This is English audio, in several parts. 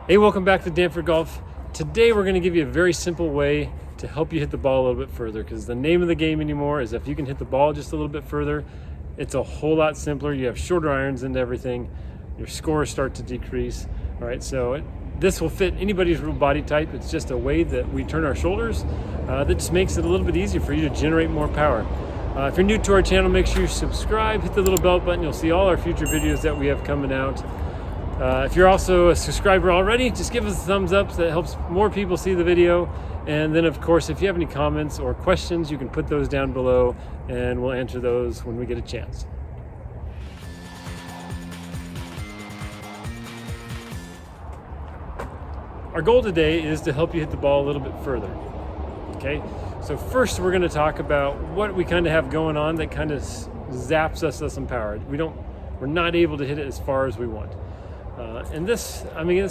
Hey, welcome back to Danford Golf. Today we're going to give you a very simple way to help you hit the ball a little bit further, because the name of the game anymore is if you can hit the ball just a little bit further, it's a whole lot simpler. You have shorter irons and everything. Your scores start to decrease. All right, so this will fit anybody's real body type. It's just a way that we turn our shoulders that just makes it a little bit easier for you to generate more power. If you're new to our channel, make sure you subscribe, hit the little bell button. You'll see all our future videos that we have coming out. If you're also a subscriber already, just give us a thumbs up. So that helps more people see the video. And then, of course, if you have any comments or questions, you can put those down below and we'll answer those when we get a chance. Our goal today is to help you hit the ball a little bit further. Okay, so first we're going to talk about what we kind of have going on that kind of zaps us with some power. We're not able to hit it as far as we want. And this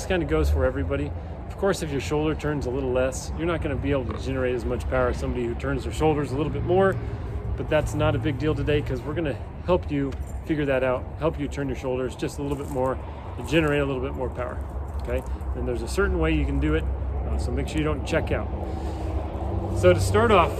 kind of goes for everybody. Of course, if your shoulder turns a little less, you're not going to be able to generate as much power as somebody who turns their shoulders a little bit more, but that's not a big deal today because we're going to help you figure that out, help you turn your shoulders just a little bit more to generate a little bit more power. Okay, and there's a certain way you can do it, so make sure you don't check out. So to start off,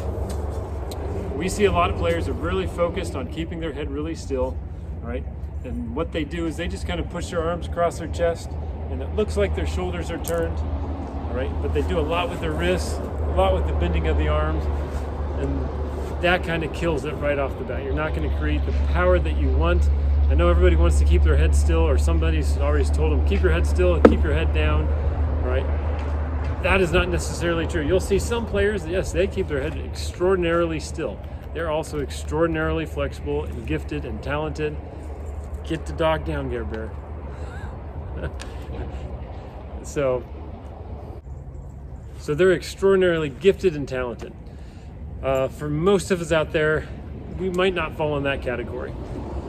we see a lot of players are really focused on keeping their head really still, right? And what they do is they just kind of push their arms across their chest, and it looks like their shoulders are turned, all right? But they do a lot with their wrists, a lot with the bending of the arms, and that kind of kills it right off the bat. You're not going to create the power that you want. I know everybody wants to keep their head still, or somebody's already told them, keep your head still and keep your head down, all right? That is not necessarily true. You'll see some players, yes, they keep their head extraordinarily still. They're also extraordinarily flexible and gifted and talented. Get the dog down, Gare Bear. So they're extraordinarily gifted and talented. For most of us out there, we might not fall in that category.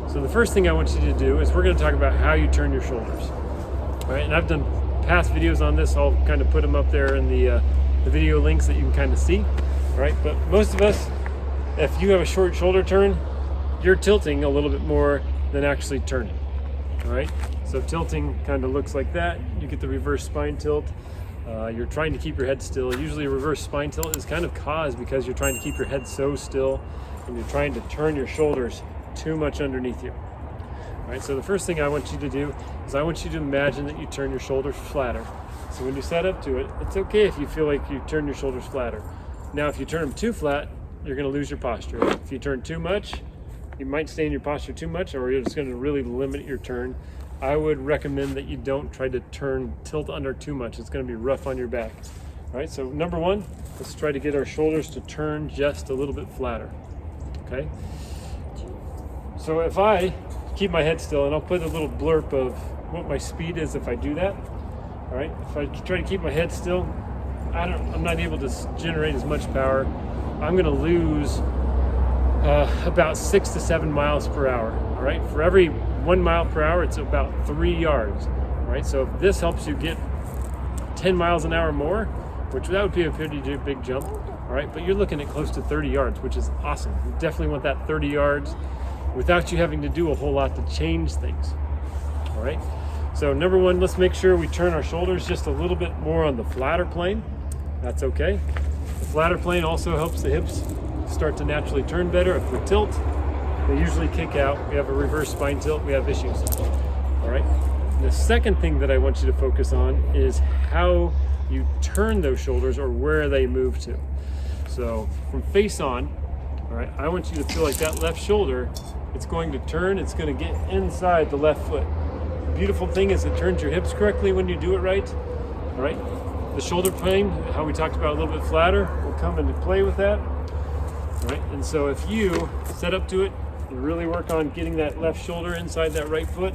So the first thing I want you to do is we're going to talk about how you turn your shoulders. All right, and I've done past videos on this. I'll kind of put them up there in the video links that you can kind of see. All right, but most of us, if you have a short shoulder turn, you're tilting a little bit more than actually turning. All right, so tilting kind of looks like that. You get the reverse spine tilt. You're trying to keep your head still. Usually a reverse spine tilt is kind of caused because you're trying to keep your head so still and you're trying to turn your shoulders too much underneath you. All right, so the first thing I want you to do is I want you to imagine that you turn your shoulders flatter. So when you set up to it, it's okay if you feel like you turn your shoulders flatter. Now, if you turn them too flat, you're going to lose your posture. If you turn too much, you might stay in your posture too much, or you're just going to really limit your turn. I would recommend that you don't try to tilt under too much. It's going to be rough on your back. All right, so number one, let's try to get our shoulders to turn just a little bit flatter. Okay. So if I keep my head still, and I'll put a little blurb of what my speed is if I do that. All right, if I try to keep my head still, I'm not able to generate as much power. I'm going to lose about 6 to 7 miles per hour. All right, for every 1 mile per hour, it's about 3 yards. All right, so if this helps you get 10 miles an hour more, which that would be a pretty big jump. All right, but you're looking at close to 30 yards, which is awesome. You definitely want that 30 yards without you having to do a whole lot to change things. All right, so number one, let's make sure we turn our shoulders just a little bit more on the flatter plane. That's okay. The flatter plane also helps the hips start to naturally turn better. If we tilt, they usually kick out. We have a reverse spine tilt, we have issues. All right, and the second thing that I want you to focus on is how you turn those shoulders or where they move to. So from face on, all right, I want you to feel like that left shoulder, it's going to turn, it's going to get inside the left foot. The beautiful thing is it turns your hips correctly when you do it right. All right, the shoulder plane, how we talked about a little bit flatter, will come into play with that. All right, and so if you set up to it and really work on getting that left shoulder inside that right foot,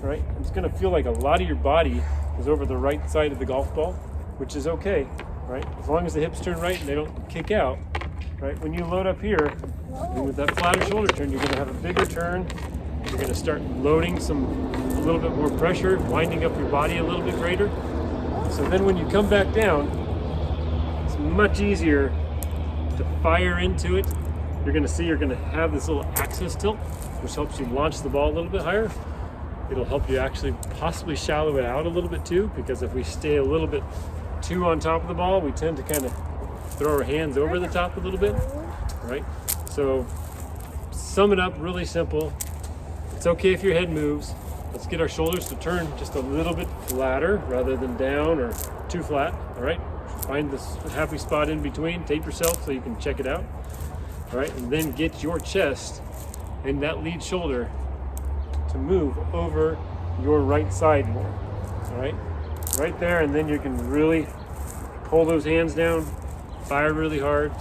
all right, it's going to feel like a lot of your body is over the right side of the golf ball, which is okay, right? As long as the hips turn right and they don't kick out, right? When you load up here, and with that flatter shoulder turn, you're going to have a bigger turn. You're going to start loading a little bit more pressure, winding up your body a little bit greater. So then when you come back down, it's much easier to fire into it. You're going to see you're going to have this little axis tilt, which helps you launch the ball a little bit higher. It'll help you actually possibly shallow it out a little bit too, because if we stay a little bit too on top of the ball, we tend to kind of throw our hands over the top a little bit, right? So sum it up really simple. It's okay if your head moves. Let's get our shoulders to turn just a little bit flatter rather than down or too flat, all right? Find this happy spot in between, tape yourself so you can check it out, all right? And then get your chest and that lead shoulder to move over your right side more, all right? Right there, and then you can really pull those hands down, fire really hard,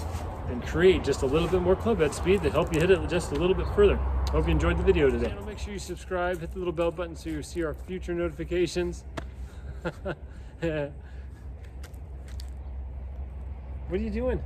and create just a little bit more club head speed to help you hit it just a little bit further. Hope you enjoyed the video today. Make sure you subscribe, hit the little bell button so you see our future notifications. What are you doing?